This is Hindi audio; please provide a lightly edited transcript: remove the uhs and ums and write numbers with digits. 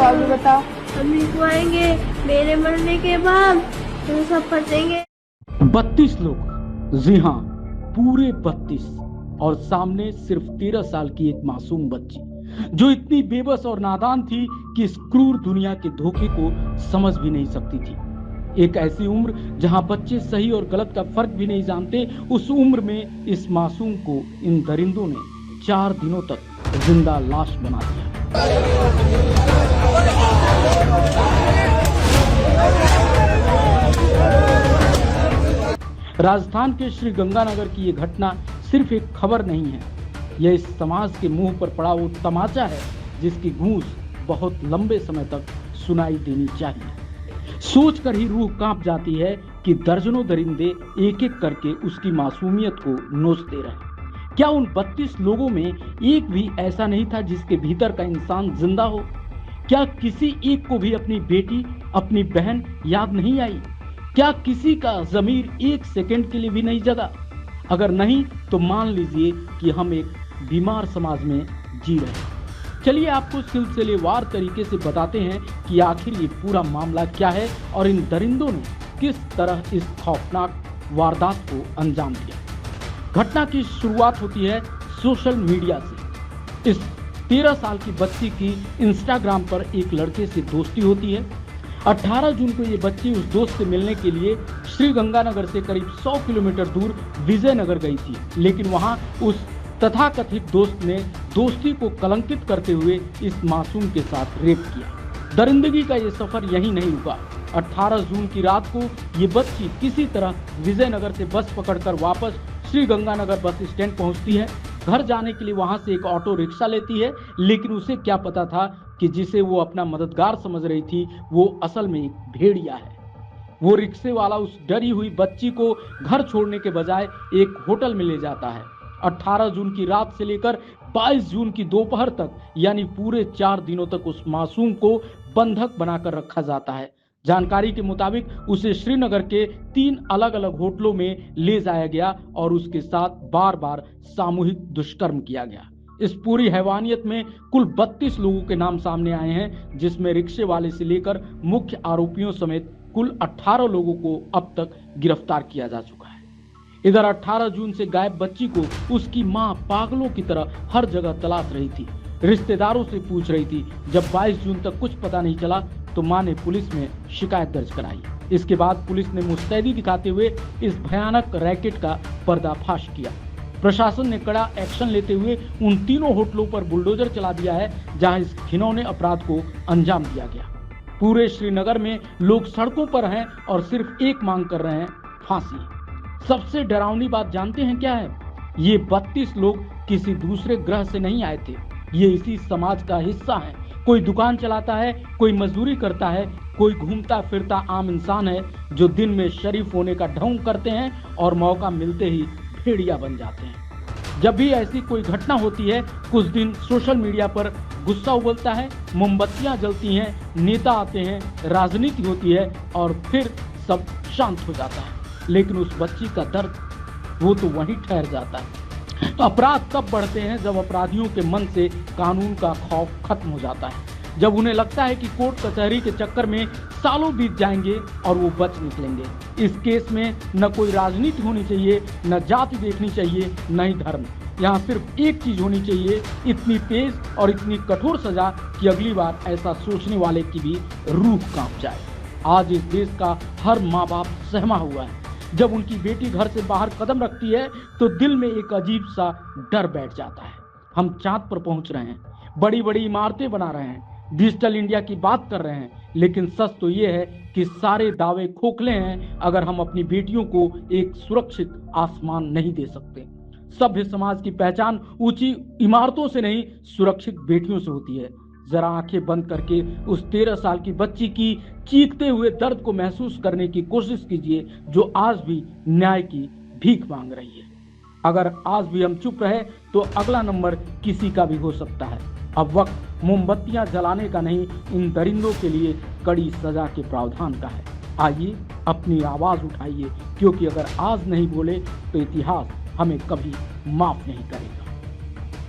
जाओगे बेटा? हम लिखवाएंगे, मेरे मरने के बाद तुम सब फंसेंगे। 32 लोग, जी हाँ, पूरे 32, और सामने सिर्फ 13 साल की एक मासूम बच्ची जो इतनी बेबस और नादान थी कि इस क्रूर दुनिया के धोखे को समझ भी नहीं सकती थी। एक ऐसी उम्र जहां बच्चे सही और गलत का फर्क भी नहीं जानते, उस उम्र में इस मासूम को इन दरिंदों ने 4 दिनों तक जिंदा लाश बना दिया। राजस्थान के श्री गंगानगर की ये घटना सिर्फ एक खबर नहीं है, यह इस समाज के मुंह पर पड़ा वो तमाचा है जिसकी गूंज बहुत लंबे समय तक सुनाई देनी चाहिए। सोचकर ही रूह कांप जाती है कि दर्जनों दरिंदे एक एक करके उसकी मासूमियत को नोचते रहे। क्या उन 32 लोगों में एक भी ऐसा नहीं था जिसके भीतर का इंसान जिंदा हो? क्या किसी एक को भी अपनी बेटी, अपनी बहन याद नहीं आई? क्या किसी का जमीर एक सेकंड के लिए भी नहीं जगा? अगर नहीं तो मान लीजिए कि हम एक बीमार समाज में जी रहे हैं। चलिए आपको सिलसिलेवार तरीके से बताते हैं कि आखिर ये पूरा मामला क्या है और इन दरिंदों ने किस तरह इस खौफनाक वारदात को अंजाम दिया। घटना की शुरुआत होती है सोशल मीडिया से। इस 13 साल की बच्ची की इंस्टाग्राम पर एक लड़के से दोस्ती होती है। 18 जून को ये बच्ची उस दोस्त से मिलने के लिए श्री गंगानगर से करीब 100 किलोमीटर दूर विजयनगर गई थी, लेकिन वहां उस तथाकथित दोस्त ने दोस्ती को कलंकित करते हुए इस मासूम के साथ रेप किया। दरिंदगी का ये सफर यहीं नहीं रुका। 18 जून की रात को ये बच्ची किसी तरह विजयनगर से बस पकड़कर वापस श्री गंगानगर बस स्टैंड पहुंचती है। घर जाने के लिए वहां से एक ऑटो रिक्शा लेती है, लेकिन उसे क्या पता था कि जिसे वो अपना मददगार समझ रही थी वो असल में एक भेड़िया है। वो रिक्शे वाला उस डरी हुई बच्ची को घर छोड़ने के बजाय एक होटल में ले जाता है। 18 जून की रात से लेकर 22 जून की दोपहर तक, यानी पूरे 4 दिनों तक उस मासूम को बंधक बनाकर रखा जाता है। जानकारी के मुताबिक उसे श्रीनगर के 3 अलग अलग होटलों में ले जाया गया और उसके साथ बार बार सामूहिक दुष्कर्म किया गया। इस पूरी हैवानियत में कुल 32 लोगों के नाम सामने आए हैं, जिसमें रिक्शे वाले से लेकर मुख्य आरोपियों समेत कुल 18 लोगों को अब तक गिरफ्तार किया जा चुका है। इधर 18 जून से गायब बच्ची को उसकी मां पागलों की तरह हर जगह तलाश रही थी, रिश्तेदारों से पूछ रही थी। जब 22 जून तक कुछ पता नहीं चला तो मां ने पुलिस में शिकायत दर्ज कराई। इसके बाद पुलिस ने मुस्तैदी दिखाते हुए इस भयानक रैकेट का पर्दाफाश किया। प्रशासन ने कड़ा एक्शन लेते हुए उन तीनों होटलों पर बुलडोजर चला दिया है जहां इस घिनौने अपराध को अंजाम दिया गया। पूरे श्रीनगर में लोग सड़कों पर हैं और सिर्फ एक मांग कर रहे हैं, फांसी। सबसे डरावनी बात जानते हैं क्या है? ये 32 लोग किसी दूसरे ग्रह से नहीं आए थे, ये इसी समाज का हिस्सा है। कोई दुकान चलाता है, कोई मजदूरी करता है, कोई घूमता फिरता आम इंसान है जो दिन में शरीफ होने का ढोंग करते हैं और मौका मिलते ही भेड़िया बन जाते हैं। जब भी ऐसी कोई घटना होती है, कुछ दिन सोशल मीडिया पर गुस्सा उबलता है, मोमबत्तियां जलती हैं, नेता आते हैं, राजनीति होती है और फिर सब शांत हो जाता है। लेकिन उस बच्ची का दर्द वो तो वहीं ठहर जाता है। अपराध तब बढ़ते हैं जब अपराधियों के मन से कानून का खौफ खत्म हो जाता है, जब उन्हें लगता है कि कोर्ट कचहरी के चक्कर में सालों बीत जाएंगे और वो बच निकलेंगे। इस केस में न कोई राजनीति होनी चाहिए, न जाति देखनी चाहिए, न ही धर्म। यहाँ सिर्फ एक चीज होनी चाहिए, इतनी तेज और इतनी कठोर सजा कि अगली बार ऐसा सोचने वाले की भी रूह कांप जाए। आज इस देश का हर माँ बाप सहमा हुआ है। जब उनकी बेटी घर से बाहर कदम रखती है तो दिल में एक अजीब सा डर बैठ जाता है। हम चांद पर पहुंच रहे हैं, बड़ी बड़ी इमारतें बना रहे हैं, डिजिटल इंडिया की बात कर रहे हैं, लेकिन सच तो ये है कि सारे दावे खोखले हैं अगर हम अपनी बेटियों को एक सुरक्षित आसमान नहीं दे सकते। सभ्य समाज की पहचान ऊंची इमारतों से नहीं, सुरक्षित बेटियों से होती है। जरा आंखें बंद करके उस 13 साल की बच्ची की चीखते हुए दर्द को महसूस करने की कोशिश कीजिए, जो आज भी न्याय की भीख मांग रही है। अगर आज भी हम चुप रहे तो अगला नंबर किसी का भी हो सकता है। अब वक्त मोमबत्तियां जलाने का नहीं, इन दरिंदों के लिए कड़ी सजा के प्रावधान का है। आइए अपनी आवाज उठाइए, क्योंकि अगर आज नहीं बोले तो इतिहास हमें कभी माफ नहीं करेगा।